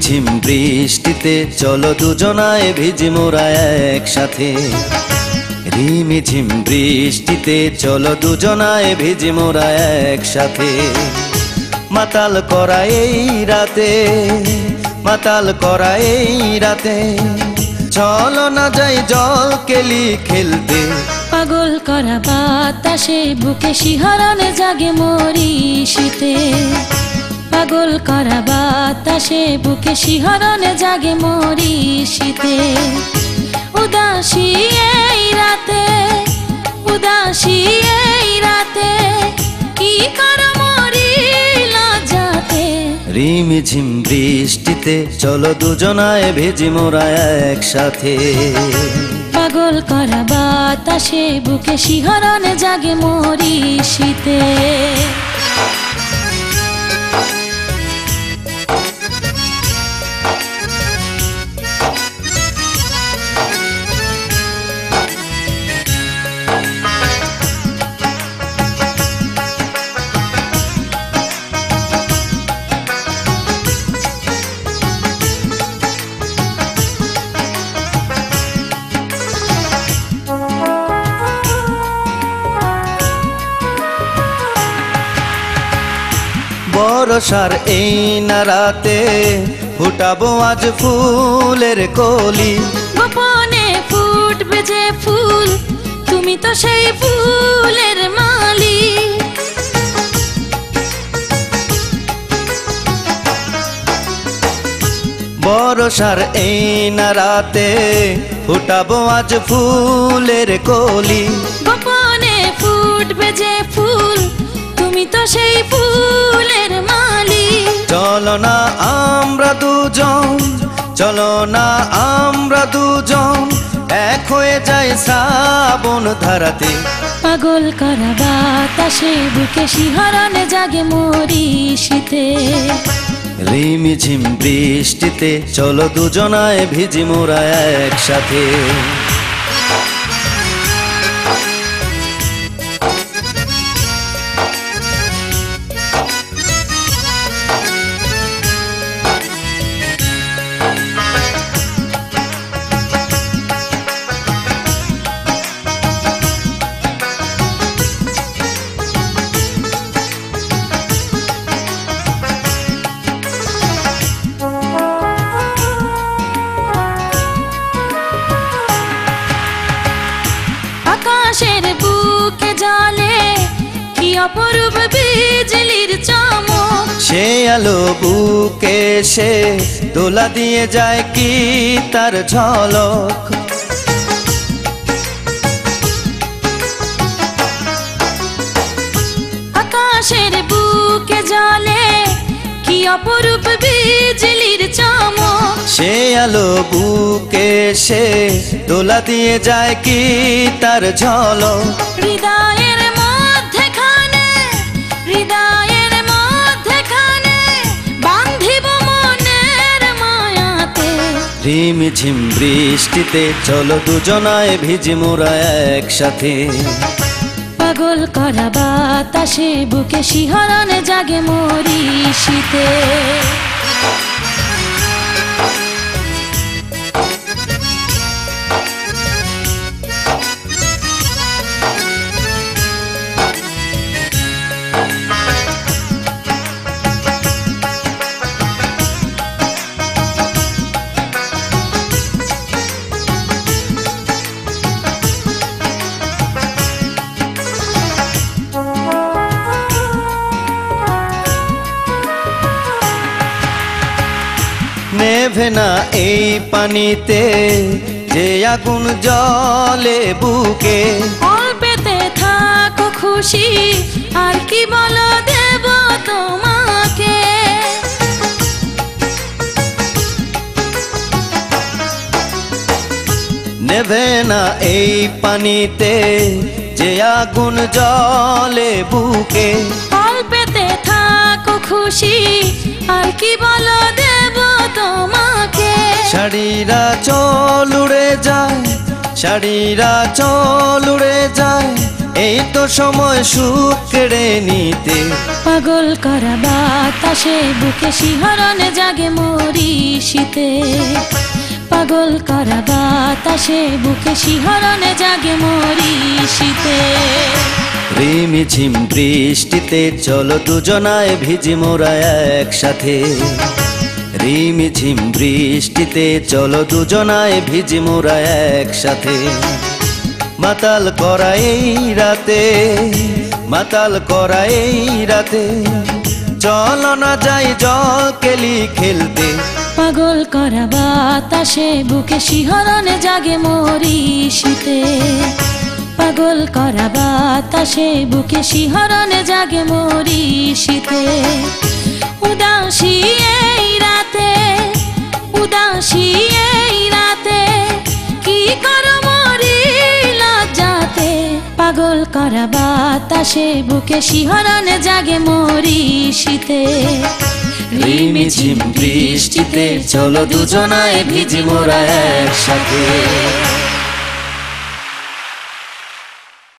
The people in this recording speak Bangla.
ঝিম বৃষ্টিতে চলো দুজনায় ভিজি মোরা একসাথে। ঝিম বৃষ্টিতে চলো দুজনায় ভিজি মোরা একসাথে। মাতাল করা এই রাতে, মাতাল করা এই রাতে, চলো না যাই জল কেলি খেলতে। পাগল করা বাতাসে বুকে শিহরণে জাগে মরি শীতে। পাগল করা বাতাসে বুকে শিহরণে জাগে মরি শীতে। উদাসী এই রাতে, উদাসী এই রাতে, কি কর মরি লজ্জাতে। ঝিম বৃষ্টিতে চলো দুজনায় ভিজি মোরা একসাথে। পাগল করা বাতাসে বুকে শিহরণে জাগে মরি শীতে। বর্ষার এই না রাতে ফুটাবো আজ ফুলের কলি। গোপনে ফুটবে যে ফুল, তুমি তো সেই ফুলের মালি। বর্ষার এই না রাতে ফুটাবো আজ ফুলের কলি। গোপনে ফুটবে যে ফুল, তুমি তো সেই ফুলের মালি। চলো না আমরা দুজন, চলো না আমরা দুজন, এক হয়ে যায় শ্রাবণ ধারাতে। পাগল করা বাতাসে বুকে শিহরণে জাগে মরি শীতে। ঝিম বৃষ্টিতে চলো দুজনায় ভিজি মোরা একসাথে। আকাশের বুকে জ্বলে কি অপরূপ বিজলির চমক। সে আলো বুকে সে দোলা দিয়ে যায় কি তার ঝলক। আকাশের বুকে জ্বলে কি অপরূপ বিজলির চমক। সে আলো বুকে সে দোলা দিয়ে যায় কি তার ঝলক। হৃদয়ের মধ্যেখানে, হৃদয়ের মধ্যেখানে বান্ধিব মনের মায়াতে। ঝিম বৃষ্টিতে চলো দুজনায় ভিজি মোরা একসাথে। পাগল করা বাতাসে বুকে শিহরণে জাগে মরি শীতে। নেভে না এই পানিতে যে আগুন জ্বলে বুকে। অল্পেতে থাকো খুশি, আর কি বলো দেব তোমাকে। নেভে না এই পানিতে যে আগুন জ্বলে বুকে। অল্পেতে থাকো খুশি, আর কি বলো দেব তোমাকে। শাড়িরা চল উড়ে যায়, শাড়িরা চল উড়ে যায়, এই তো সময় সুখ কেড়ে নিতে। পাগল করা বাতাসে বুকে শিহরণে জাগে মরি শীতে। পাগল করা বাতাসে বুকে শিহরণে জাগে মরি শীতে। রিমঝিম বৃষ্টিতে চলো দুজনায় ভিজি মোরা একসাথে। রিমঝিম বৃষ্টিতে চলো দুজনায় ভিজি মোরা একসাথে। মাতাল করা এই রাতে, মাতাল করা এই রাতে, চলো না যাই জল কেলি খেলতে। পাগল করা বাতাসে বুকে শিহরণে জাগে মরি শীতে। পাগল করা বাতাসে বুকে শিহরণে জাগে মরি শীতে। উদাসী এই রাতে, উদাসী এই রাতে, কি করো মরি লজ্জাতে। পাগল করা বাতাসে বুকে শিহরণে জাগে মরি শীতে। রিমঝিম বৃষ্টিতে চলো দুজনায় ভিজি মোরা একসাথে।